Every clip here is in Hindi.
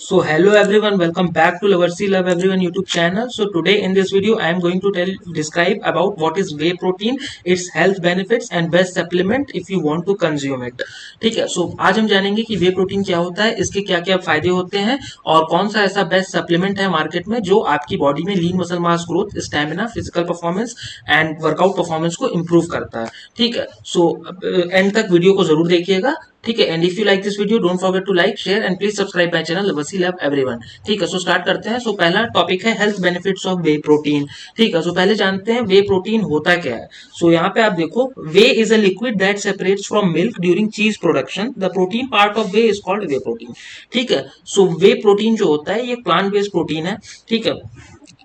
So hello everyone, welcome back to Lovercy Love Everyone YouTube channel. So today in this video I am going to describe about what is whey protein, its health benefits and best supplement if you want to consume it. ठीक है, so आज हम जानेंगे कि whey protein क्या होता है, इसके क्या क्या फायदे होते हैं और कौन सा ऐसा बेस्ट सप्लीमेंट है मार्केट में जो आपकी बॉडी में lean muscle mass growth, stamina, physical performance and workout performance को इम्प्रूव करता है. ठीक है, सो एंड तक वीडियो को जरूर देखिएगा. ठीक है, and if you like this video don't forget to like share and please subscribe my channel लवर्सी लव एवरीवन. ठीक है, सो स्टार्ट करते हैं. सो पहला टॉपिक है health benefits of whey protein. ठीक है, सो पहले जानते हैं वे प्रोटीन होता क्या है. सो यहाँ पे आप देखो, whey is a liquid that separates from milk during cheese production. The protein part of whey is called whey protein. ठीक है, सो वे प्रोटीन जो होता है ये प्लांट बेस्ड प्रोटीन है. ठीक है,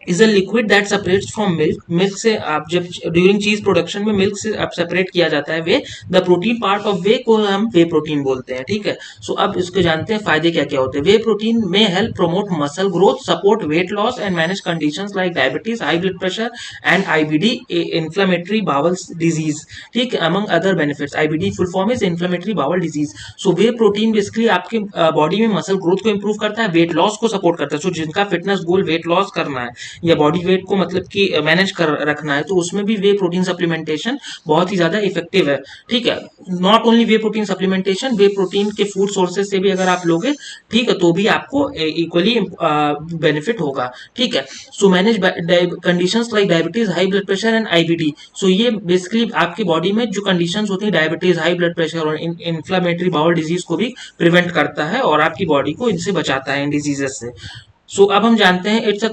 is a liquid that separates from milk. Milk से आप जब ड्यूरिंग चीज प्रोडक्शन में मिल्क से आप सेपरेट किया जाता है whey, the protein part of whey को हम वे प्रोटीन बोलते हैं. ठीक है, सो अब इसके जानते हैं फायदे क्या क्या होते हैं. वे प्रोटीन में help promote muscle growth, support weight loss and manage conditions like diabetes, high blood pressure and IBD, inflammatory bowel disease. ठीक है, among other benefits. IBD full form is inflammatory bowel disease. So whey protein basically आपके बॉडी में मसल ग्रोथ को इंप्रूव करता है, वेट लॉस को सपोर्ट करता है. सो जिनका फिटनेस गोल वेट लॉस करना है या बॉडी वेट को मतलब कि मैनेज कर रखना है, तो उसमें भी वे प्रोटीन सप्लीमेंटेशन बहुत ही ज्यादा इफेक्टिव है. ठीक है, not only way protein supplementation, way protein के फूड सोर्सेज से भी अगर आप लोगे, ठीक है, तो भी आपको इक्वली बेनिफिट होगा. ठीक है, so manage conditions like diabetes, high blood pressure and IBD. So ये बेसिकली आपकी बॉडी में जो कंडीशंस होती है डायबिटीज, हाई ब्लड प्रेशर और इन्फ्लेमेटरी बाउल डिजीज को भी प्रिवेंट करता है और आपकी बॉडी को इनसे बचाता है, इन डिजीजेस से. सो अब हम जानते हैं इट्स अ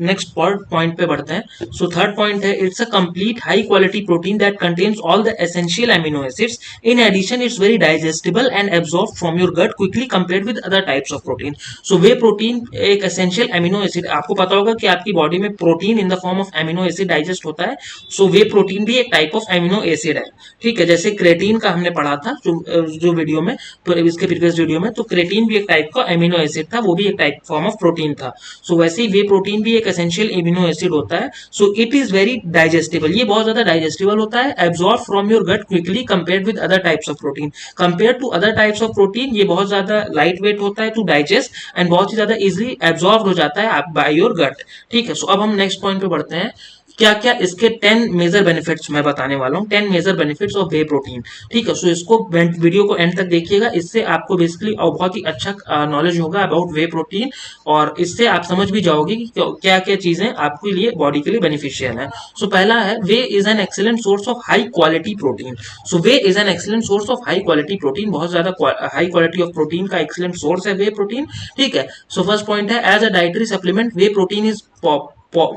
नेक्स्ट पॉइंट पे बढ़ते हैं. सो थर्ड पॉइंट है it's a complete high quality protein that contains all the essential amino acids. In addition it's very digestible and absorb from your gut quickly compared with other types of protein. So whey protein एक एसेंशियल एमिनो एसिड, आपको पता होगा कि आपकी बॉडी में protein in the form of amino acid digest होता है. सो वे प्रोटीन भी एक टाइप ऑफ एमिनो एसिड है. ठीक है, जैसे क्रेटीन का हमने पढ़ा था जो वीडियो में, इसके प्रीवियस वीडियो में, तो क्रेटीन भी एक टाइप का एमिनो एसिड था, वो भी एक टाइप फॉर्म ऑफ प्रोटीन था. सो वैसे ही वे प्रोटीन भी एक एसेंशियल एमिनो एसिड होता है. So it is very digestible, ये बहुत ज्यादा डाइजेस्टेबल होता है. Absorb from your gut quickly compared with other types of protein. Compare to other types of protein ये बहुत ज्यादा लाइट वेट होता है टू डाइजेस्ट एंड बहुत ही ज्यादा इजिली एब्जॉर्ब हो जाता है बाय योर गट. ठीक है, सो अब हम नेक्स्ट पॉइंट पे बढ़ते हैं. क्या क्या इसके 10 मेजर बेनिफिट्स मैं बताने वाला हूँ, 10 major benefits of whey protein. ठीक है, सो इसको वीडियो को एंड तक देखिएगा, इससे आपको बेसिकली बहुत ही अच्छा नॉलेज होगा अबाउट वे प्रोटीन और इससे आप समझ भी जाओगे कि क्या क्या चीजें आपके लिए बॉडी के लिए बेनिफिशियल है. सो पहला है whey is an excellent source of high quality protein. So whey is an excellent source of high quality protein, बहुत ज्यादा हाई क्वालिटी ऑफ प्रोटीन का एक्सीलेंट सोर्स है वे प्रोटीन. ठीक है, सो फर्स्ट पॉइंट है as a dietary supplement whey protein is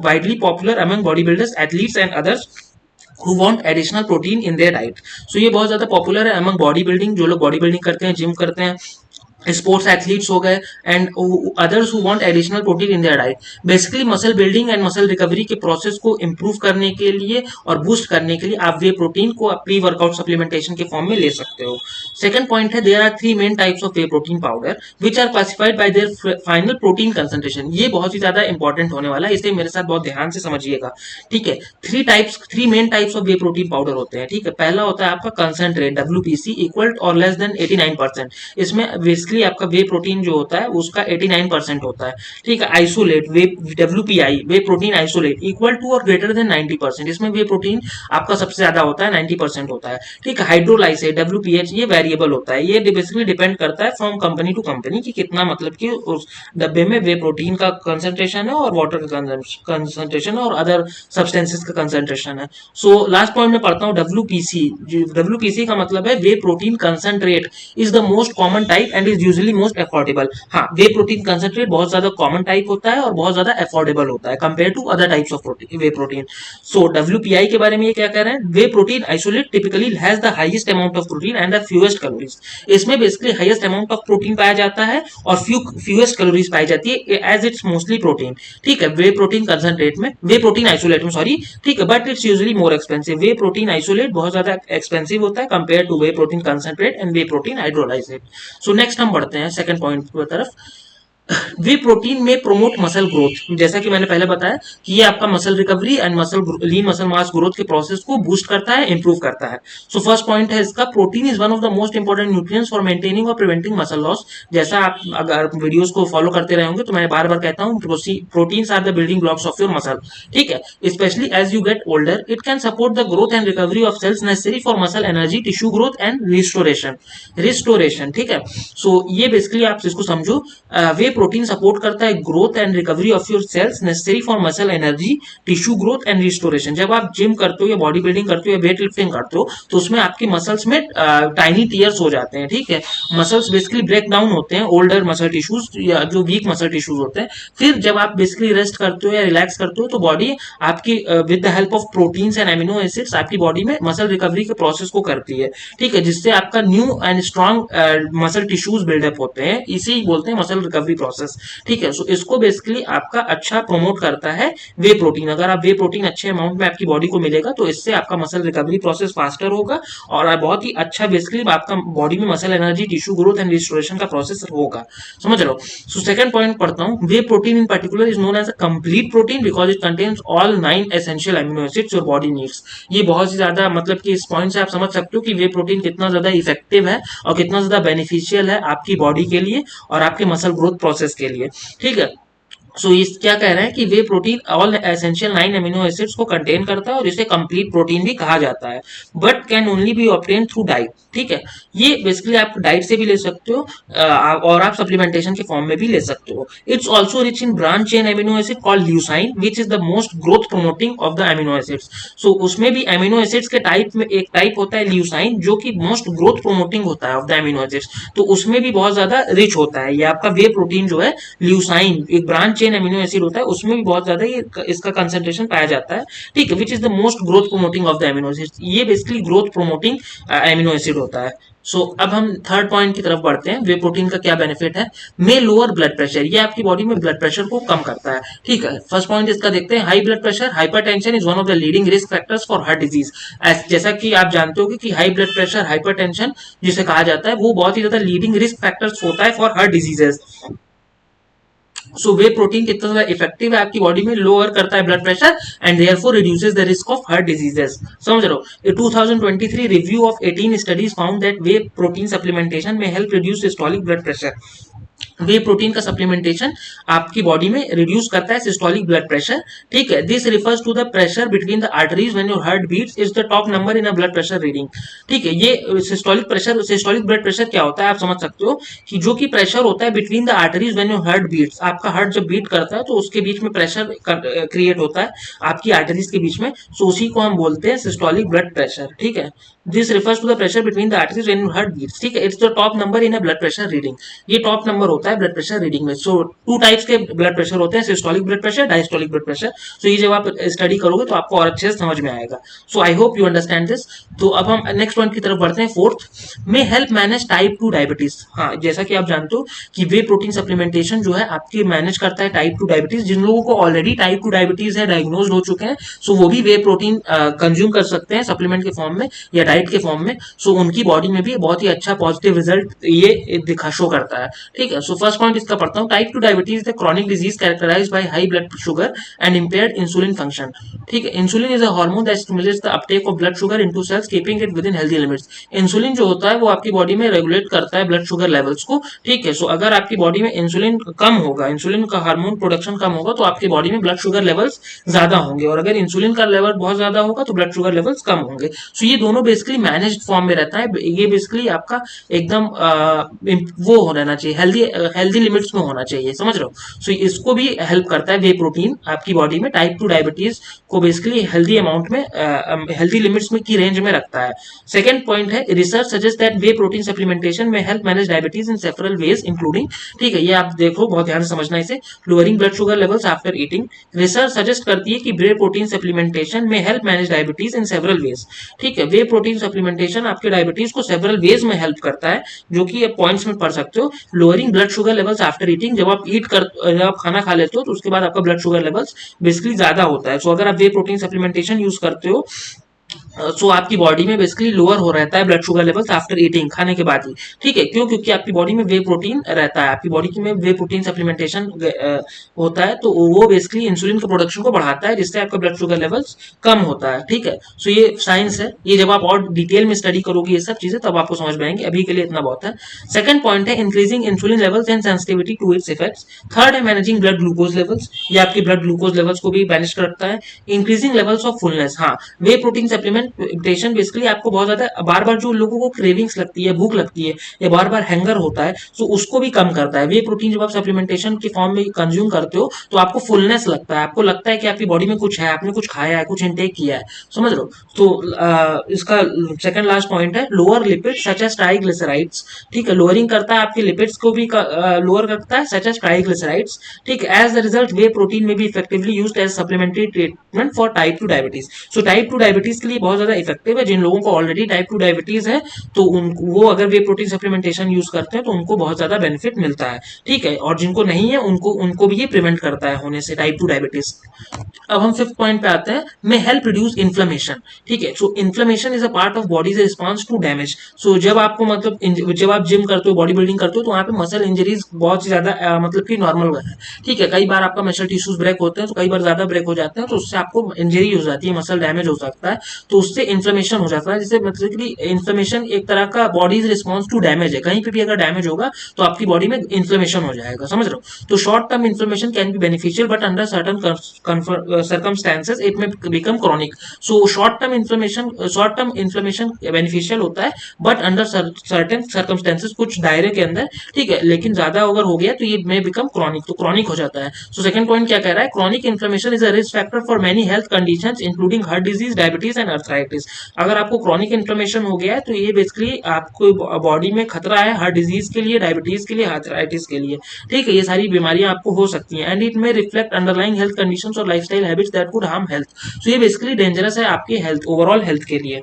widely popular among bodybuilders, athletes and others who want additional protein in their diet. So ये बहुत ज्यादा पॉपुलर है among बॉडी बिल्डिंग, जो लोग बॉडी बिल्डिंग करते हैं, जिम करते हैं, स्पोर्ट्स एथलीट्स हो गए and others who want additional protein in their diet. Basically muscle building and muscle recovery के प्रोसेस को इंप्रूव करने के लिए और बूस्ट करने के लिए आप वे प्रोटीन को प्री वर्कआउट सप्लीमेंटेशन के फॉर्म में ले सकते हो. सेकंड पॉइंट है there are 3 main types of whey protein powder which are classified by their final protein concentration. ये बहुत ही ज्यादा इंपॉर्टेंट होने वाला है, इसलिए मेरे साथ बहुत ध्यान से समझिएगा. ठीक है, 3 main types of whey protein powder होते हैं. ठीक है, पहला होता है आपका कंसंट्रेट WPC इक्वल और लेस देन 89%. इसमें बेसिकली आपका वे प्रोटीन जो होता है उसका 89% होता है. ठीक है, isolate whey WPI whey protein isolate equal to or greater than 90%. इसमें वे प्रोटीन आपका सबसे ज्यादा होता है, 90% होता है. ठीक है, हाइड्रोलाइसेट WPH ये वेरिएबल होता है, ये बेसिकली डिपेंड करता है फ्रॉम कंपनी टू कंपनी कि कितना मतलब कि उस डब्बे में वे प्रोटीन का कंसंट्रेशन है और वाटर का कंसंट्रेशन है और अदर सब्सटेंसेस का कंसंट्रेशन है. सो लास्ट पॉइंट में पढ़ता हूँ WPC का मतलब है whey protein concentrate is the most common type and is usually most affordable. हाँ, वे प्रोटीन कंसंट्रेट बहुत ज्यादा कॉमन टाइप होता है और बहुत ज्यादा अफोर्डेबल होता है compare to other types of whey protein. So WPI के बारे में ये क्या कह रहे हैं, whey protein isolate typically has the highest amount of protein and the fewest calories. इसमें basically highest amount of protein पाया जाता है और फ्यूएस्ट कैलोरीज पाई जाती है एज इट्स मोस्टली प्रोटीन. ठीक है, वे प्रोटीन कंसंट्रेट में, वे प्रोटीन आइसोलेट में सॉरी. ठीक है, but it's usually more expensive. Way protein isolate बहुत ज्यादा एक्सपेंसिव होता है compare two way protein concentrate and whey protein hydrolysate. So next हम बढ़ते हैं सेकंड पॉइंट की तरफ. वे प्रोटीन में प्रोमोट मसल ग्रोथ, जैसा कि मैंने पहले बताया कि ये आपका muscle recovery and lean muscle mass growth के प्रोसेस को बूस्ट करता है, इंप्रूव करता है। सो फर्स्ट पॉइंट है इसका, protein is one of the most important nutrients for maintaining और प्रिवेंटिंग मसल लॉस। जैसा आप अगर वीडियोस को फॉलो करते रहे होंगे तो मैं बार बार कहता हूँ, proteins are the building blocks of your muscle, ठीक है। Specially as you get older it can support the growth and recovery of cells necessary for muscle energy, tissue growth and restoration, ठीक है। सो ये बेसिकली आप इसको समझो, वे प्रोटीन सपोर्ट करता है growth and recovery of your cells necessary for muscle energy, tissue growth and restoration. जब आप जिम करते हो या बॉडी बिल्डिंग करते हो या वेट लिफ्टिंग करते हो तो उसमें आपकी मसल्स में टाइनी टीयर्स हो जाते हैं, ठीक है। मसल्स बेसिकली ब्रेक डाउन होते हैं, ओल्डर मसल टिश्यूज या जो वीक मसल टिश्यूज होते हैं। फिर जब आप बेसिकली रेस्ट करते हो या रिलैक्स करते हो तो बॉडी आपकी with the help of proteins and amino acids आपकी बॉडी में मसल रिकवरी के प्रोसेस को करती है, ठीक है, जिससे आपका new and strong muscle tissues buildup होते हैं। इसे ही बोलते हैं मसल रिकवरी प्रोसेस, ठीक है। सो इसको बेसिकली आपका अच्छा प्रमोट करता है वे प्रोटीन। अगर आप वे प्रोटीन अच्छे अमाउंट में आपकी बॉडी को मिलेगा तो इससे आपका मसल रिकवरी प्रोसेस फास्टर होगा और बहुत ही अच्छा बेसिकली आपका बॉडी में muscle energy, tissue growth and restoration का प्रोसेस होगा, समझ रहे हो। सो सेकंड पॉइंट पढ़ता हूं, whey protein in particular is known as a complete protein because it contains all 9 essential amino acids your body needs. ये बहुत ही ज्यादा मतलब कि इस पॉइंट से आप समझ सकते हो कि वे प्रोटीन कितना ज्यादा इफेक्टिव है और कितना ज्यादा बेनिफिशियल है आपकी बॉडी के लिए और आपके मसल ग्रोथ प्रोसेस के लिए, ठीक है। सो इस क्या कह रहे हैं कि whey protein all essential 9 amino acids को कंटेन करता है और इसे कंप्लीट प्रोटीन भी कहा जाता है, but can only B obtain through diet, ठीक है। ये बेसिकली आप डाइट से भी ले सकते हो और आप सप्लीमेंटेशन के फॉर्म में भी ले सकते हो। It's also rich in branch chain amino acid called leucine which is the most growth promoting of the amino acids. So उसमें भी अमीनो एसिड्स के टाइप में एक टाइप होता है ल्यूसाइन जो कि मोस्ट ग्रोथ प्रोमोटिंग होता है ऑफ द अमीनो एसिड्स, तो उसमें भी बहुत ज्यादा रिच होता है ये आपका वे प्रोटीन जो है। ल्यूसाइन एक ब्रांच चेन अमीनो एसिड होता है, उसमें भी बहुत ज्यादा ये इसका कंसंट्रेशन पाया जाता है, ठीक है, which is the most growth promoting of the amino acid. ये basically growth promoting amino acid होता है। सो अब हम थर्ड पॉइंट की तरफ बढ़ते हैं, वे प्रोटीन का क्या बेनिफिट है। में लोअर ब्लड प्रेशर, ये आपकी बॉडी में ब्लड प्रेशर को कम करता है, ठीक है। फर्स्ट पॉइंट इसका देखते हैं, high blood pressure hypertension is one of the leading risk factors for heart disease. जैसा कि आप जानते हो कि हाई ब्लड प्रेशर हाइपरटेंशन जिसे कहा जाता है वो बहुत ही ज्यादा लीडिंग रिस्क फैक्टर्स होता है for heart diseases. So whey protein कितना ज्यादा इफेक्टिव है आपकी बॉडी में, लोअर करता है blood pressure and therefore reduces the risk of heart diseases, समझ रहे हो। ये 2023 review of 18 studies found that whey protein supplementation may help reduce systolic blood pressure. Whey protein का सप्लीमेंटेशन आपकी बॉडी में रिड्यूस करता है सिस्टोलिक ब्लड प्रेशर, ठीक है। This refers to the pressure between the arteries when your heart beats is the top number in a blood pressure reading, ठीक है। ये systolic pressure, systolic blood pressure क्या होता है आप समझ सकते हो कि जो कि प्रेशर होता है between the arteries when your heart beats, आपका हार्ट जब बीट करता है तो उसके बीच में प्रेशर क्रिएट होता है आपकी आर्टरीज के बीच में, सो उसी को हम बोलते हैं सिस्टोलिक ब्लड प्रेशर, ठीक है। This refers to the pressure between the arteries when your heart beats, ठीक है। It's the top number in a blood pressure reading, ये टॉप नंबर होता है ब्लड प्रेशर रीडिंग में। सो टू टाइप्स के ब्लड प्रेशर होते हैं, systolic blood pressure, diastolic blood pressure. So ये जब आप स्टडी करोगे तो आपको और अच्छे से समझ में आएगा। So I hope you understand this. तो अब हम नेक्स्ट पॉइंट की तरफ बढ़ते हैं, फोर्थ में हेल्प मैनेज टाइप 2 डायबिटीज। हाँ, जैसा कि आप जानते हो कि वे प्रोटीन सप्लीमेंटेशन जो है आपकी मैनेज करता है टाइप 2 डायबिटीज। जिन लोगों को ऑलरेडी टाइप 2 डायबिटीज है, डायग्नोज हो चुके हैं, सो वो भी वे प्रोटीन कंज्यूम कर सकते हैं सप्लीमेंट के फॉर्म में या डाइट के फॉर्म में। सो उनकी बॉडी में भी बहुत ही अच्छा पॉजिटिव रिजल्ट ये दिखा शो करता है, ठीक है। सो फर्स्ट पॉइंट इसका पढ़ता हूँ, type 2 diabetes the chronic disease characterized by high blood sugar and impaired insulin function, ठीक है। Insulin is a hormone that stimulates the uptake of blood sugar into cells keeping it within healthy limits. Insulin जो होता है वो आपकी बॉडी में रेगुलेट करता है ब्लड शुगर लेवल्स को, ठीक है। सो अगर आपकी बॉडी में इंसुलिन कम होगा, इंसुलिन का हार्मोन प्रोडक्शन कम होगा तो आपकी बॉडी में ब्लड शुगर लेवल्स ज्यादा होंगे, और अगर इंसुलिन का लेवल बहुत ज्यादा होगा तो ब्लड शुगर लेवल्स कम होंगे। सो ये दोनों बेसिकली मैनेज्ड फॉर्म में रहता है, ये बेसिकली आपका एकदम वो होना चाहिए, हेल्दी लिमिट्स में होना चाहिए, समझ रहे हो। सो इसको भी हेल्प करता है वे प्रोटीन आपकी बॉडी में टाइप 2 डायबिटीज को बेसिकली हेल्दी अमाउंट में, हेल्दी लिमिट्स में की रेंज में रखता है। सेकंड पॉइंट है, research suggest that whey protein supplementation may help manage diabetes in several ways including, ठीक है, ये आप देखो बहुत ध्यान से समझना इसे, lowering blood sugar levels after eating. Research suggest करती है कि whey protein supplementation may help manage diabetes in several veg, ठीक है। वे प्रोटीन सप्लीमेंटेशन आपके डायबिटीज को सेवरल वेज में हेल्प करता है, जो कि ये पॉइंट्स में पढ़ सकते हो। Lowering blood sugar levels after eating, जब आप खाना खा लेते हो तो उसके बाद आपका ब्लड शुगर लेवल्स बेसिकली ज्यादा होता है। सो अगर आप वे प्रोटीन सप्लीमेंटेशन यूज करते हो सो आपकी बॉडी में बेसिकली लोअर हो रहता है blood sugar levels after eating, खाने के बाद ही। ठीक है, क्यों? क्योंकि आपकी बॉडी में वे प्रोटीन रहता है, आपकी बॉडी में वे प्रोटीन सप्लीमेंटेशन होता है, तो वो बेसिकली इंसुलिन के प्रोडक्शन को बढ़ाता है, जिससे आपका ब्लड शुगर लेवल्स कम होता है। ठीक है, सो ये साइंस है, ये जब आप और डिटेल में स्टडी करोगे ये सब चीजें तब आपको समझ में आएंगे, अभी के लिए इतना बहुत है। सेकंड पॉइंट है increasing insulin levels and sensitivity to its effects. Third है मैनेजिंग ब्लड ग्लूकोज लेवल्स, ये आपकी ब्लड ग्लूकोज लेवल्स को भी मैनेज करता है। इंक्रीजिंग लेवल्स ऑफ फुलनेस, हाँ, वे प्रोटीन सप्लीमेंटेशन बेसिकली आपको बहुत ज्यादा बार बार जो लोगों को क्रेविंग्स लगती है, भूख लगती है या बार बार हैंगर होता है, तो उसको भी कम करता है। वे प्रोटीन जब आप सप्लीमेंटेशन के फॉर्म में कंज्यूम करते हो तो आपको फुलनेस लगता है, आपको लगता है कि आपकी बॉडी में कुछ है, आपने कुछ खाया है, कुछ इंटेक किया है, समझ लो। तो इसका सेकंड लास्ट पॉइंट है lower lipid such as triglycerides. ठीक है, लोअरिंग करता है आपके लिपिड्स को भी लोअर करता है, सच एज ट्राइग्लिसराइड्स। ठीक है, as the result whey protein may be effectively used as supplementary treatment for type 2 diabetes. So type 2 diabetes के लिए बहुत ज्यादा इफेक्टिव है। जिन लोगों को ऑलरेडी टाइप 2 डायबिटीज है तो वो अगर वे प्रोटीन सप्लीमेंटेशन यूज करते हैं तो उनको बहुत ज्यादा बेनिफिट मिलता है। ठीक है, और जिनको नहीं है उनको उनको भी ये प्रिवेंट करता है होने से टाइप 2 डायबिटीज। अब हम फिफ्थ पॉइंट पे आते हैं, मे हेल्प रिड्यूस इन्फ्लेमेशन। ठीक है, so inflammation is a part of body's response to damage. So जब आपको मतलब जब आप जिम करते हो, बॉडी बिल्डिंग करते हो, तो वहाँ पे मसल इंजरीज बहुत ही ज्यादा मतलब कि नॉर्मल है। ठीक है, कई बार आपका मसल टिश्यूज ब्रेक होते हैं, तो कई बार ज्यादा ब्रेक हो जाते हैं, तो उससे आपको इंजरी हो जाती है, मसल डैमेज हो सकता है, तो उससे इन्फ्लेमेशन हो जाता है। जिससे मतलब कि इन्फ्लेमेशन एक तरह का बॉडीज रिस्पॉन्स टू डैमेज है, कहीं पे भी अगर डैमेज होगा तो आपकी बॉडी में इन्फ्लेमेशन हो जाएगा, समझ रहे हो। तो short term inflammation can be beneficial but under certain circumstances it may become chronic. So short term inflammation beneficial होता है बट अंडर सर्टेन सर्कमस्टेंसेस, कुछ दायरे के अंदर। ठीक है, लेकिन ज्यादा अगर हो गया तो ये मे बिकम क्रॉनिक, तो क्रॉनिक हो जाता है। सो सेकंड पॉइंट क्या कह रहा है, chronic inflammation is a risk factor for many health conditions including heart disease, diabetes and arthritis. अगर आपको क्रॉनिक इन्फ्लेमेशन हो गया है तो ये बेसिकली आपको बॉडी में खतरा है हार्ट डिजीज के लिए, डायबिटीज के लिए, अर्थराइटिस के लिए। ठीक है, ये सारी बीमारियां आपको हो सकती हैं, and it may reflect underlying health conditions और lifestyle habits that could harm health. So ये बेसिकली डेंजरस है आपके हेल्थ, ओवरऑल हेल्थ के लिए।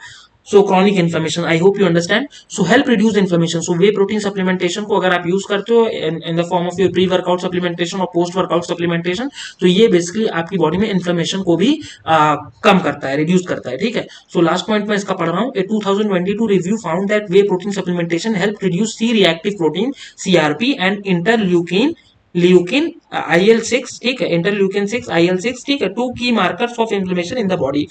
So chronic inflammation, I hope you understand. So help reduce inflammation, so whey protein supplementation को अगर आप यूज करते हो in the form of your pre workout supplementation और पोस्ट वर्कआउट सप्लीमेंटेशन, तो ये बेसिकली आपकी बॉडी में इन्फ्लेमेशन को भी कम करता है, रिड्यूस करता है। ठीक है, सो लास्ट पॉइंट मैं इसका पढ़ रहा हूँ। A 2022 review found that whey protein supplementation help reduce C reactive protein CRP and interleukin leukin IL-6। ठीक है, इंटरल्यूकिन 6 IL-6, ठीक है, to key markers of inflammation in the body.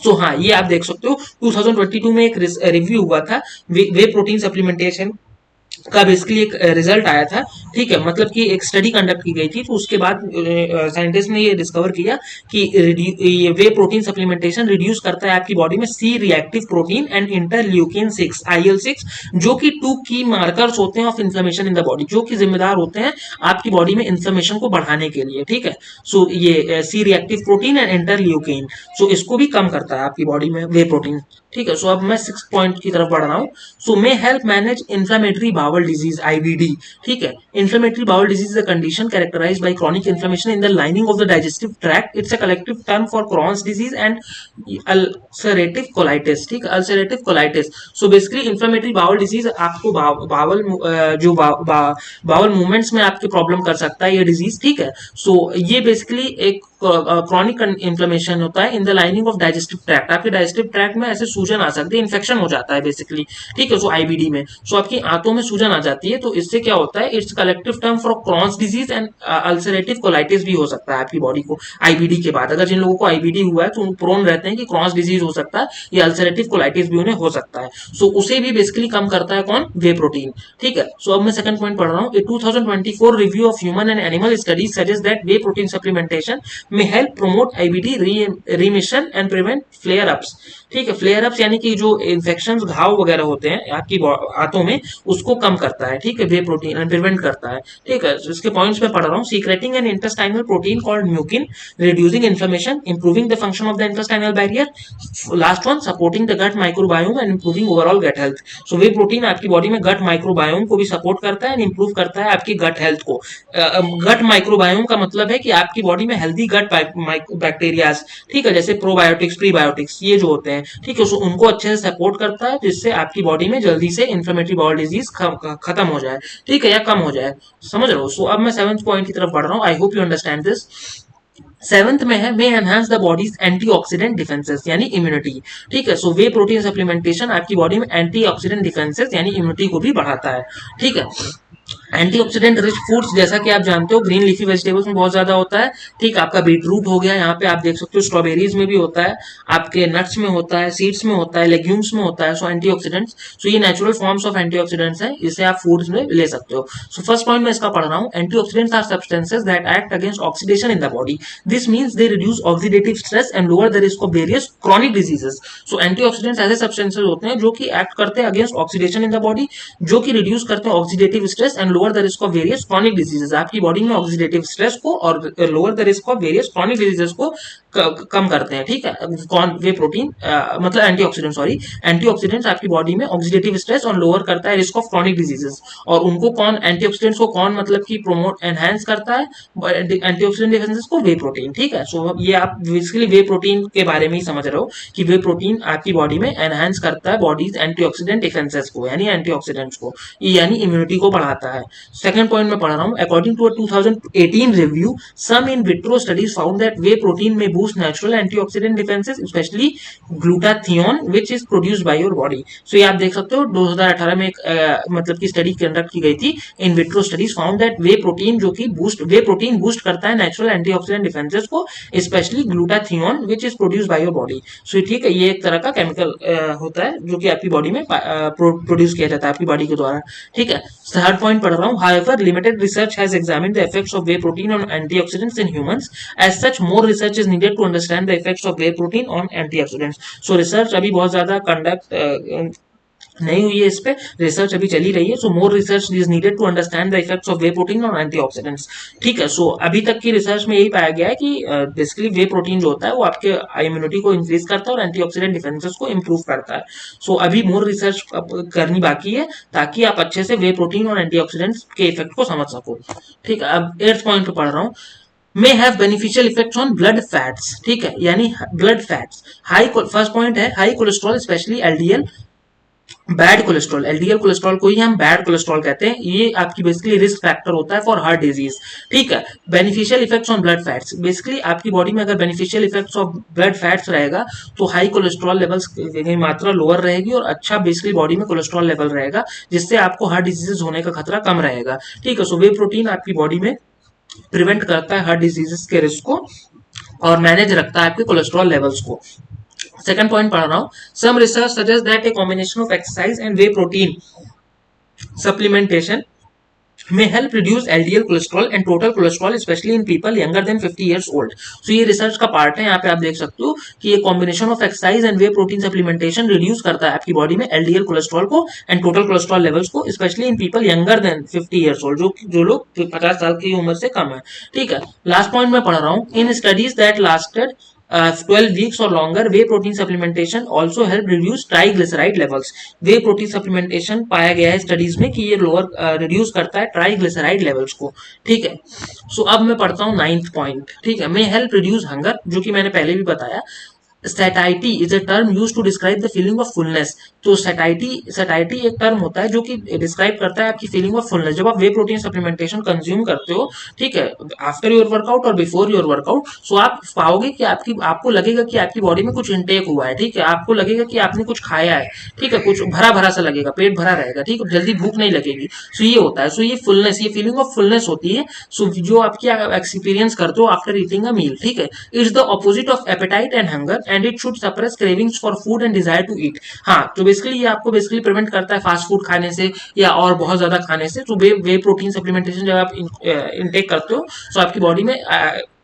तो हाँ, ये आप देख सकते हो 2022 में एक रिव्यू हुआ था वे प्रोटीन सप्लीमेंटेशन का, बेसिकली एक रिजल्ट आया था। ठीक है, मतलब कि एक स्टडी कंडक्ट की गई थी, तो उसके बाद साइंटिस्ट ने ये डिस्कवर किया कि ये वे प्रोटीन सप्लीमेंटेशन रिड्यूस करता है आपकी बॉडी में C reactive protein and interleukin 6 IL-6, जो कि टू की मार्कर्स होते हैं of inflammation in the body, जो कि जिम्मेदार होते हैं आपकी बॉडी में इन्फ्लेमेशन को बढ़ाने के लिए। ठीक है, सो ये C reactive protein and interleukin, so इसको भी कम करता है आपकी बॉडी में वे प्रोटीन। ठीक है, सो अब मैं 6 पॉइंट की तरफ बढ़ रहा हूँ। So may help manage inflammatory bowel disease IBD। ठीक है, inflammatory bowel disease is a condition characterized by chronic inflammation in the lining of the digestive tract. It's a collective term for Crohn's disease and ulcerative colitis. ठीक है, ulcerative colitis. So basically inflammatory bowel disease आपको बावल जो बाउल मूवमेंट्स में आपके प्रॉब्लम कर सकता है ये डिजीज। ठीक है, सो ये बेसिकली एक क्रॉनिक इन्फ्लेमेशन होता है इन the lining of digestive tract. आपके डाइजेस्टिव ट्रैक्ट में ऐसे सूजन आ सकती है, इन्फेक्शन हो जाता है बेसिकली। ठीक है, सो IBD में सो आपकी आंतों में सूजन आ जाती है, तो इससे क्या होता है, it's collective term for Crohn's disease and ulcerative colitis भी हो सकता है आपकी बॉडी को IBD के बाद। अगर जिन लोगों को IBD हुआ है तो प्रोन रहते हैं कि क्रॉन्स डिजीज हो सकता है या अल्सरेटिव कोलाइटिस भी उन्हें हो सकता है। सो उसे भी बेसिकली कम करता है कौन, वे प्रोटीन। ठीक है, सो अब मैं सेकंड पॉइंट पढ़ रहा हूँ। 2024 review of human and animal studies suggest that whey protein supplementation may help promote IBD remission and prevent flare ups. ठीक है, फ्लेयर अप्स यानी कि जो इन्फेक्शन, घाव वगैरह होते हैं आपकी हाथों में, उसको कम करता है। ठीक है, वे प्रोटीन एंड प्रिवेंट करता है। ठीक है, इसके पॉइंट्स में पढ़ रहा हूँ। Secreting an intestinal protein called mucin, reducing inflammation, improving the function of the intestinal barrier. Last one, supporting the gut microbiome and improving overall gut health. So whey protein आपकी बॉडी में गट माइक्रोबायोम को भी सपोर्ट करता है एंड इंप्रूव करता है आपकी गट हेल्थ को। गट माइक्रोबायोम का मतलब है कि आपकी बॉडी में हेल्दी गट बैक्टीरियाज, ठीक है, जैसे प्रोबायोटिक्स, प्रीबायोटिक्स, ये जो होते हैं, ठीक है, उनको अच्छे से सपोर्ट करता है, जिससे आपकी बॉडी में जल्दी से इन्फ्लेमेटरी बाउल डिजीज खत्म हो जाए। ठीक है, या कम हो जाए, समझ रहे हो। सो अब मैं 7th पॉइंट की तरफ बढ़ रहा हूँ। I hope you understand this. Seventh में है may enhance the body's antioxidant defenses यानी इम्यूनिटी। ठीक है, सो वे प्रोटीन सप्लीमेंटेशन आपकी बॉडी में एंटीऑक्सीडेंट डिफेंसेस यानी इम्यूनिटी को भी बढ़ाता है। ठीक है, एंटीऑक्सीडेंट रिच फूड्स जैसा कि आप जानते हो ग्रीन लीफी वेजिटेबल्स में बहुत ज्यादा होता है। ठीक, आपका बीटरूट हो गया, यहाँ पे आप देख सकते हो स्ट्रॉबेरीज में भी होता है, आपके नट्स में होता है, सीड्स में होता है, लेग्यूम्स में होता है। सो एंटीऑक्सीडेंट्स, सो ये नेचुरल फॉर्म्स ऑफ एंटीऑक्सीडेंट्स हैं, इसे आप फूड्स में ले सकते हो। सो फर्स्ट पॉइंट मैं इसका पढ़ रहा हूँ, antioxidants are substances that act against oxidation in the body. This means they reduce oxidative stress and lower the risk of various chronic diseases. So antioxidants ऐसे सब्सटेंसेस होते हैं जो कि एक्ट करते हैं against oxidation in the body, जो कि रिड्यूस करते हैं oxidative stress and lower the risk of various chronic diseases. आपकी बॉडी में ऑक्सीडेटिव स्ट्रेस को और lower the risk of various chronic diseases को कम करते हैं। ठीक है, कौन वे प्रोटीन मतलब एंटीऑक्सीडेंट, सॉरी, एंटीऑक्सीडेंट्स आपकी बॉडी में ऑक्सीडेटिव स्ट्रेस और लोअर करता है रिस्क ऑफ क्रॉनिक डिजीजेस। और उनको कौन, एंटीऑक्सीडेंट्स को कौन मतलब कि प्रोमोट एनहांस करता है एंटीऑक्सीडेंट डिफेंसेस को? वे प्रोटीन। ठीक है, सो ये आप बेसिकली वे प्रोटीन के बारे में ही समझ रहे हो कि वे प्रोटीन आपकी बॉडी में एनहांस करता है बॉडीज एंटीऑक्सीडेंट डिफेंसेस को यानी एंटीऑक्सीडेंट्स को, यानी इम्यूनिटी को बढ़ाता है। सेकंड पॉइंट में पढ़ रहा हूं, according to a 2018 review some in vitro studies found that whey protein may boost natural antioxidant defenses specially glutathione which is produced by your body. So ये आप देख सकते हो 2018 में एक मतलब की स्टडी कंडक्ट की गई थी, in vitro studies found that whey protein जो कि वे प्रोटीन बूस्ट करता है नेचुरल एंटीऑक्सीडेंट डिफेंसेस को specially glutathione which is produced by your body. So ठीक है, ये एक तरह का केमिकल होता है जो कि आपकी बॉडी में प्रोड्यूस किया जाता है आपकी बॉडी के द्वारा। ठीक है, थर्ड पॉइंट पढ़ रहा हूँ, however limited research has examined the effects of whey protein on antioxidants in humans. As such, more research is needed to understand the effects of whey protein on antioxidants. So research अभी बहुत ज्यादा कंडक्ट नहीं हुई है, इस पे रिसर्च अभी चली रही है। So more research is needed to understand the effects of whey protein और एंटीऑक्सीडेंट्स। ठीक है, सो अभी तक की रिसर्च में यही पाया गया है कि बेसिकली वे प्रोटीन जो होता है वो आपके इम्यूनिटी को इंक्रीज करता है और एंटीऑक्सीडेंट डिफेंसेस को इंप्रूव करता है। सो अभी मोर रिसर्च करनी बाकी है ताकि आप अच्छे से वे प्रोटीन और एंटीऑक्सीडेंट्स के इफेक्ट को समझ सको। ठीक है, अब 8th पॉइंट पे पढ़ रहा हूँ, may have beneficial effects on blood fats। ठीक है, यानी blood fats, high, first point है high cholesterol specially LDL, bad cholesterol, LDL cholesterol को ही हम बैड कोलेस्ट्रॉल कहते हैं, ये आपकी बेसिकली रिस्क फैक्टर होता है फॉर हार्ट डिजीज। ठीक है, beneficial effects on blood fats, basically आपकी बॉडी में अगर beneficial effects of blood fats रहेगा तो हाई कोलेस्ट्रॉल लेवल्स की मात्रा लोअर रहेगी और अच्छा बेसिकली बॉडी में कोलेस्ट्रॉल लेवल रहेगा, जिससे आपको हार्ट डिजीजेस होने का खतरा कम रहेगा। ठीक है, सो वे प्रोटीन आपकी बॉडी में प्रिवेंट करता है हार्ट डिजीजेस के रिस्क को और मैनेज रखता है आपके कोलेस्ट्रॉल लेवल्स को। सेकंड पॉइंट पढ़ रहा हूं, some research suggest that a combination of exercise and whey protein supplementation may help reduce LDL cholesterol and total cholesterol especially in people younger than 50 years old। so ये रिसर्च का पार्ट है, यहाँ पे आप देख सकते हो कि ये combination of exercise and whey protein supplementation reduce करता है आपकी बॉडी में LDL कोलेस्ट्रॉल को एंड टोटल कोलेस्ट्रॉल लेवल्स को specially in people younger than 50 years old, जो लोग 50 साल की उम्र से कम है। ठीक है, लास्ट पॉइंट में पढ़ रहा हूँ, in studies that lasted 12 weeks or longer, whey protein supplementation also help reduce triglyceride levels। whey protein supplementation पाया गया है स्टडीज में कि ये लोअर रिड्यूस करता है ट्राइग्लिसराइड लेवल्स को। ठीक है, सो अब मैं पढ़ता हूँ 9th पॉइंट। ठीक है, may help reduce hunger, जो कि मैंने पहले भी बताया। satiety is a term used to describe the feeling of fullness। तो satiety एक टर्म होता है जो कि डिस्क्राइब करता है आपकी फीलिंग ऑफ फुलनेस जब आप वे प्रोटीन सप्लीमेंटेशन कंज्यूम करते हो। ठीक है, आफ्टर योर वर्कआउट और बिफोर योर वर्कआउट, सो आप पाओगे कि आपको लगेगा कि आपकी बॉडी में कुछ इनटेक हुआ है। ठीक है, आपको लगेगा कि आपने कुछ खाया है। ठीक है, कुछ भरा भरा सा लगेगा, पेट भरा रहेगा। ठीक है, जल्दी भूख नहीं लगेगी। सो ये होता है, सो ये फुलनेस, ये फीलिंग ऑफ फुलनेस होती है। सो जो आपकी एक्सपीरियंस करते हो आफ्टर ईटिंग अ मील। ठीक है, it's the opposite of appetite and hunger and it should suppress cravings for food and desire to eat. हाँ, तो बेसिकली ये आपको बेसिकली प्रिवेंट करता है फास्ट फूड खाने से या और बहुत ज्यादा खाने से। तो वे प्रोटीन सप्लीमेंटेशन जब आप इनटेक करते हो तो आपकी बॉडी में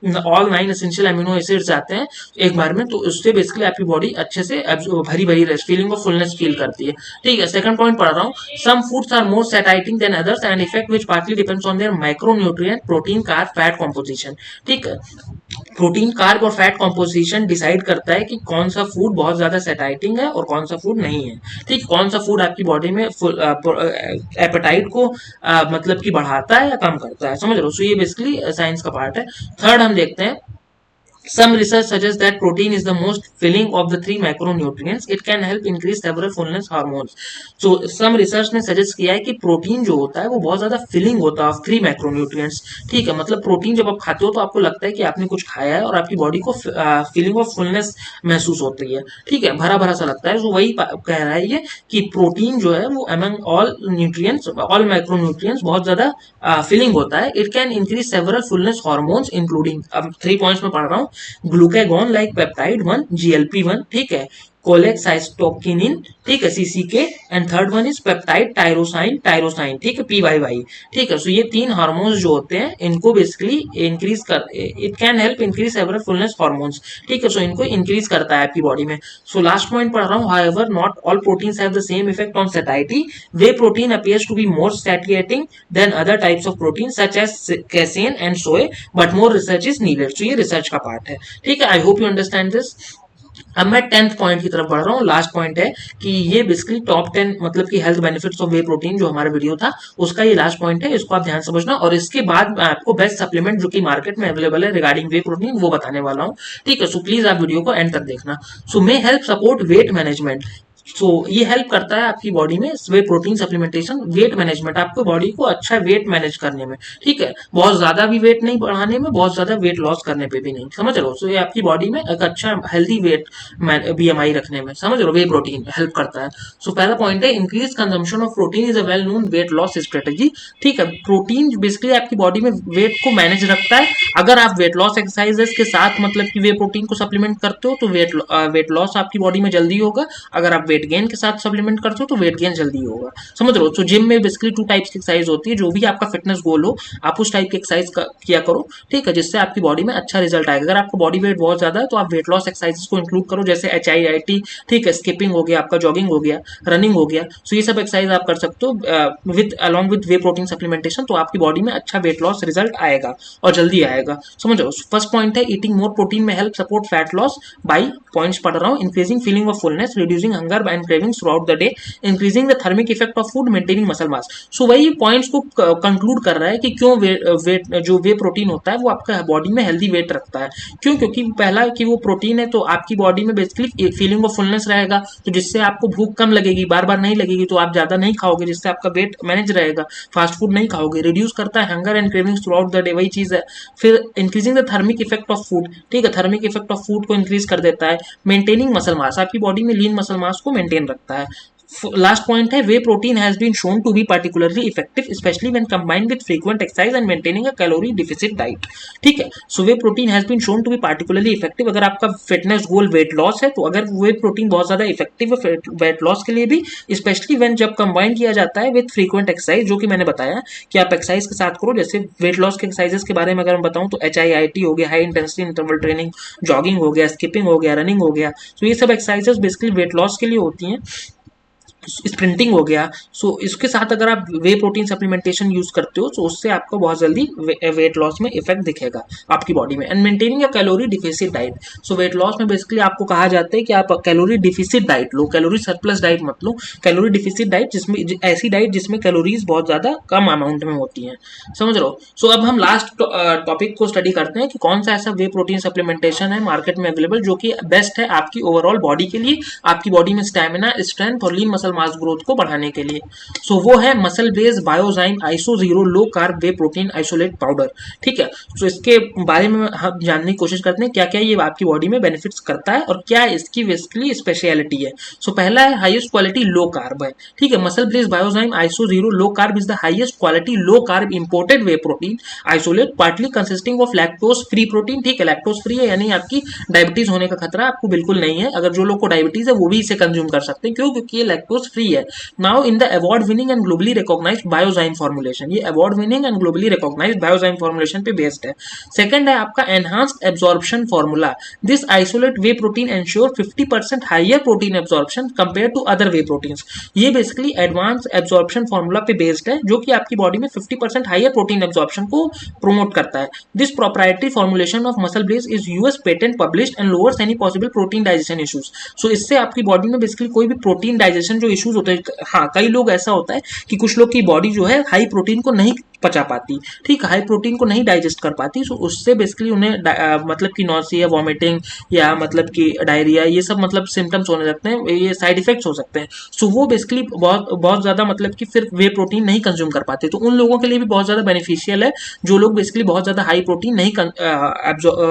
ऑल 9 एसेंशियल अमीनो एसिड्स आते हैं एक बार में, तो उससे बेसिकली आपकी बॉडी अच्छे से भरी भरी फीलिंग ऑफ फुलनेस फील करती है। ठीक है, सेकंड पॉइंट पढ़ रहा हूँ, some foods are more satisfying than others and effect which partly depends on their micronutrient protein carb fat composition. ठीक है, प्रोटीन कार्ब और फैट कॉम्पोजिशन डिसाइड करता है कि कौन सा फूड बहुत ज्यादा सैटिस्फाइंग है और कौन सा फूड नहीं है। ठीक, कौन सा फूड आपकी बॉडी में एपेटाइट को मतलब कि बढ़ाता है या कम करता है, समझ रहे हो। सो ये बेसिकली साइंस का पार्ट है। थर्ड हम देखते हैं Some research suggests that protein is the most filling of the three macronutrients. It can help increase several fullness hormones. So some research ने suggest किया है कि प्रोटीन जो होता है वो बहुत ज्यादा फिलिंग होता है ऑफ थ्री मैक्रोन्यूट्रिएंट्स. ठीक है, मतलब प्रोटीन जब आप खाते हो तो आपको लगता है कि आपने कुछ खाया है और आपकी बॉडी को फीलिंग ऑफ फुलनेस महसूस होती है. ठीक है, भरा भरा सा लगता है. तो वही कह रहा है ये कि प्रोटीन जो है वो among all nutrients, all macronutrients बहुत ज्यादा फिलिंग होता है. It can increase several fullness hormones including, अब 3 पॉइंट्स में पढ़ रहा हूँ, ग्लूकागॉन लाइक पेप्टाइड 1, GLP-1, ठीक है, कोलेक्साइटोकिनिन, ठीक है, CCK, and third one is peptide tyrosine, ठीक है, PYY. ठीक है, सो ये 3 हार्मोन्स जो होते हैं इनको बेसिकली इंक्रीज कर, it can help increase several fullness hormones. ठीक है, सो इनको इंक्रीज करता है आपकी बॉडी में. सो लास्ट पॉइंट पढ़ रहा हूँ, however not all proteins have the same effect on satiety. Whey protein appears to be more satiating than other types of protein such as casein and soy, but more research is needed. So ये रिसर्च का पार्ट है. ठीक है, आई होप यू अंडरस्टैंड दिस. अब मैं 10th पॉइंट की तरफ बढ़ रहा हूँ. लास्ट पॉइंट है कि ये बेसिकली टॉप 10 मतलब कि health benefits of whey protein जो हमारा वीडियो था उसका ये लास्ट पॉइंट है. इसको आप ध्यान समझना, और इसके बाद मैं आपको बेस्ट सप्लीमेंट जो कि मार्केट में अवेलेबल है रिगार्डिंग वे प्रोटीन वो बताने वाला हूँ. ठीक है, सो प्लीज आप वीडियो को एंड तक देखना. So may help support weight management. So ये हेल्प करता है आपकी बॉडी में whey protein supplementation, weight management, आपको बॉडी को अच्छा वेट मैनेज करने में. ठीक है, बहुत ज्यादा भी वेट नहीं बढ़ाने में, बहुत ज्यादा वेट लॉस करने पे भी नहीं, समझ रहे हो. सो ये आपकी बॉडी में एक अच्छा हेल्दी वेट BMI रखने में, समझ रहे हो, वे प्रोटीन हेल्प करता है. सो पहला पॉइंट है, increase consumption of protein is a well known weight loss strategy. ठीक है, प्रोटीन बेसिकली आपकी बॉडी में वेट को मैनेज रखता है. अगर आप वेट लॉस एक्सरसाइजेस के साथ मतलब कि वे प्रोटीन को सप्लीमेंट करते हो तो वेट लॉस आपकी बॉडी में जल्दी होगा. अगर आप वेट गेन के साथ सप्लीमेंट करते हो तो वेट गेन जल्दी होगा, समझ रहे हो. तो जिम में बेसिकली 2 टाइप्स की एक्सरसाइज होती है. जो भी आपका फिटनेस गोल हो आप उस टाइप की एक्सरसाइज किया करो. ठीक है, जिससे आपकी बॉडी में अच्छा रिजल्ट आएगा. अगर आपका बॉडी वेट बहुत ज्यादा है तो आप वेट लॉस एक्सरसाइजेस को इंक्लूड करो, जैसे HIIT, ठीक है, स्किपिंग हो गया, आपका जॉगिंग हो गया, रनिंग हो गया. सो ये सब एक्सरसाइज आप कर सकते हो with along with way protein supplementation. तो आपकी बॉडी में अच्छा वेट लॉस रिजल्ट आएगा और जल्दी आएगा, समझो. फर्स्ट पॉइंट है, ईटिंग मोर प्रोटीन में help support fat loss by, points पढ़ रहा हूँ, increasing feeling of fullness, reducing hunger and cravings throughout the day, increasing the thermic effect of food, maintaining muscle mass. So वही पॉइंट्स को कंक्लूड कर रहा है कि क्यों वेट जो वे प्रोटीन होता है वो आपका बॉडी में हेल्दी वेट रखता है. क्यों? क्योंकि पहला कि वो प्रोटीन है तो आपकी बॉडी में बेसिकली फीलिंग ऑफ फुलनेस रहेगा, तो जिससे आपको भूख कम लगेगी, बार बार नहीं लगेगी, तो आप ज्यादा नहीं खाओगे, जिससे आपका वेट मैनेज रहेगा. फास्ट फूड नहीं खाओगे. रिड्यूस करता है hunger and cravings throughout the day, वही चीज है. फिर increasing the thermic effect of food, ठीक है, थर्मिक इफेक्ट ऑफ फूड को इंक्रीज कर देता है. मेंटेनिंग मसल मास, आपकी बॉडी में लीन मसल मास को मेंटेन रखता है. लास्ट पॉइंट है, whey protein has been shown to be particularly effective especially when combined with frequent exercise and maintaining a calorie deficit diet. ठीक है, so whey protein has been shown to be particularly effective. अगर आपका फिटनेस गोल वेट लॉस है तो अगर वे प्रोटीन बहुत ज्यादा इफेक्टिव है वेट लॉस के लिए भी, स्पेशली व्हेन जब कंबाइन किया जाता है विद फ्रीक्वेंट एक्सरसाइज, जो कि मैंने बताया कि आप एक्सरसाइज के साथ करो. जैसे वेट लॉस के एक्सरसाइजेस के बारे में अगर मैं बताऊं तो HIIT हो गया, high intensity interval training, jogging हो गया, स्किपिंग हो गया, रनिंग हो गया. तो ये सब एक्सरसाइजेस बेसिकली वेट लॉस के लिए होती हैं. स्प्रिंटिंग हो गया. सो इसके साथ अगर आप वे प्रोटीन सप्लीमेंटेशन यूज करते हो तो उससे आपको बहुत जल्दी वेट लॉस में इफेक्ट दिखेगा आपकी बॉडी में. And maintaining a calorie deficit diet. So weight loss में बेसिकली आपको कहा जाता है कि आप कैलोरी डिफिसिट डाइट लो, कैलोरी सरप्लस डाइट मत लो. कैलोरी डिफिसिट डाइट जिसमें ऐसी डाइट जिसमें कैलोरीज बहुत ज्यादा कम अमाउंट में होती हैं, समझ रहे हो. सो अब हम लास्ट टॉपिक को स्टडी करते हैं कि कौन सा ऐसा वे प्रोटीन सप्लीमेंटेशन है मार्केट में अवेलेबल जो कि बेस्ट है आपकी ओवरऑल बॉडी के लिए, आपकी बॉडी में स्टैमिना, स्ट्रेंथ और लीन मसल मास ग्रोथ को बढ़ाने के लिए. सो वो है MuscleBlaze Biozyme iso zero low carb whey protein isolate powder. ठीक है, तो इसके बारे में हम जानने की कोशिश करते हैं क्या क्या ये आपकी बॉडी में बेनिफिट्स करता है और क्या इसकी बेसिकली स्पेशलिटी है. सो पहला है हाईएस्ट क्वालिटी लो कार्ब है. ठीक है, MuscleBlaze Biozyme iso zero low carb is the highest quality low carb imported way protein isolate partly consisting of lactose free protein. ठीक है, लैक्टोज फ्री है यानी आपकी डायबिटीज होने का खतरा आपको बिल्कुल नहीं है. अगर जो लोग को डायबिटीज है वो भी इसे कंज्यूम कर सकते हैं. क्यों? क्योंकि ये लैक्टोज फ्री है. Now in the award winning and globally recognised Biozyme formulation, ये award winning and globally recognised Biozyme formulation पे बेस्ड है. सेकंड है आपका enhanced absorption formula. This isolate whey protein ensure 50% higher protein absorption compare to other whey proteins. ये बेसिकली एडवांस एब्जॉर्प्शन फॉर्मूला पे बेस्ड है जो कि आपकी बॉडी में 50% हायर प्रोटीन एब्जॉर्प्शन को प्रोमोट करता है. This proprietary formulation of MuscleBlaze is US patent published and lowers any possible protein digestion issues. So इससे आपकी बॉडी में बेसिकली कोई भी प्रोटीन डाइजेशन जो इश्यूज होते हैं, हाँ कई लोग ऐसा होता है कि कुछ लोग की बॉडी जो है हाई प्रोटीन को नहीं पचा पाती, ठीक है, हाई प्रोटीन को नहीं डाइजेस्ट कर पाती, सो उससे बेसिकली उन्हें मतलब कि नॉसिया, वॉमिटिंग या मतलब कि डायरिया, ये सब मतलब सिम्टम्स होने लगते हैं, ये साइड इफेक्ट्स हो सकते हैं। सो वो बेसिकली बहुत बहुत ज़्यादा मतलब कि फिर वे प्रोटीन नहीं कंज्यूम कर पाते, तो उन लोगों के लिए भी बहुत ज़्यादा बेनिफिशियल है जो लोग बेसिकली बहुत ज़्यादा हाई प्रोटीन नहीं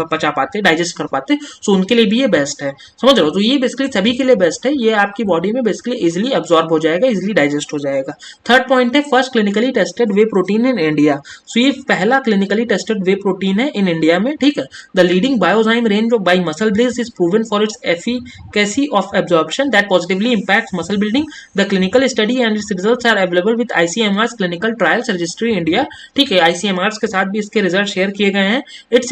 पचा पाते, डाइजेस्ट कर पाते, सो उनके लिए भी ये बेस्ट है, समझ रहे हो। तो ये बेसिकली सभी के लिए बेस्ट है, ये आपकी बॉडी में बेसिकली इजिली अब्जॉर्ब हो जाएगा, इजिली डाइजेस्ट हो जाएगा। थर्ड पॉइंट है first clinically tested whey protein in India. So ये पहला क्लिनिकली टेस्टेड वे प्रोटीन है इन इंडिया में, ठीक है। The leading biozyme range of by MuscleBlaze is proven for its efficacy of absorption that positively impacts muscle building. The clinical study and its results are available with ICMR's clinical trials registry India, ठीक है, ICMR's के साथ भी इसके रिजल्ट शेयर किए गए हैं। It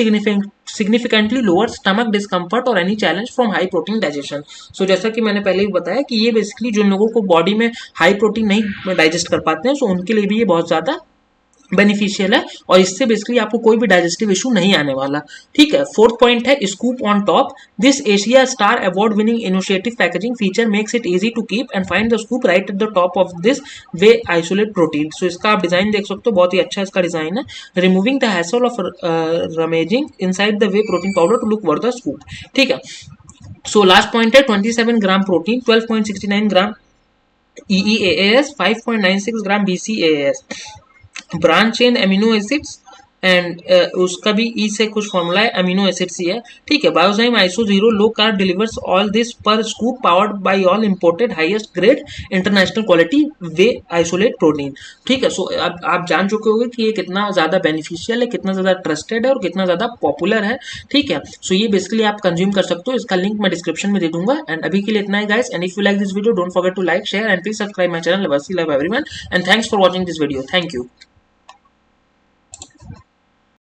significantly lower stomach discomfort और any challenge from high protein digestion. So जैसा कि मैंने पहले भी बताया कि ये बेसिकली जिन लोगों को बॉडी में हाई प्रोटीन नहीं डाइजेस्ट कर पाते हैं, सो उनके लिए भी ये बहुत ज़्यादा बेनिफिशियल है और इससे बेसिकली आपको कोई भी डाइजेस्टिव इशू नहीं आने वाला, ठीक है। फोर्थ पॉइंट है scoop on top. This Asia star award winning initiative packaging feature makes it easy to keep and find the scoop right at the top of this whey isolate protein. So इसका आप डिजाइन देख सकते हो, बहुत ही अच्छा इसका डिजाइन है, removing the hassle of rummaging inside the whey protein powder to look worth the scoop, ठीक है। सो लास्ट पॉइंट है 27 gram protein, 12.69 gram EEAAS, 5.96 gram BCAAS, branch chain amino acids and उसका भी ई से कुछ फॉर्मूला है, अमीनो एसिड्स ही है, ठीक है। Biozyme iso 0 low carb delivers all this per scoop powered by all imported highest grade international quality whey isolate protein, ठीक है। सो अब आप जान चुके होंगे कि ये कितना ज़्यादा बेनिफिशियल है, कितना ज़्यादा ट्रस्टेड है और कितना ज़्यादा पॉपुलर है, ठीक है। सो ये बेसिकली आप कंज्यूम कर सकते हो, इसका लिंक मैं डिस्क्रिप्शन में दे दूंगा। एंड अभी के लिए इतना ही guys, and if you like this video don't forget to like, share and please subscribe my channel लवर्सी love everyone, and thanks for watching this video, thank you.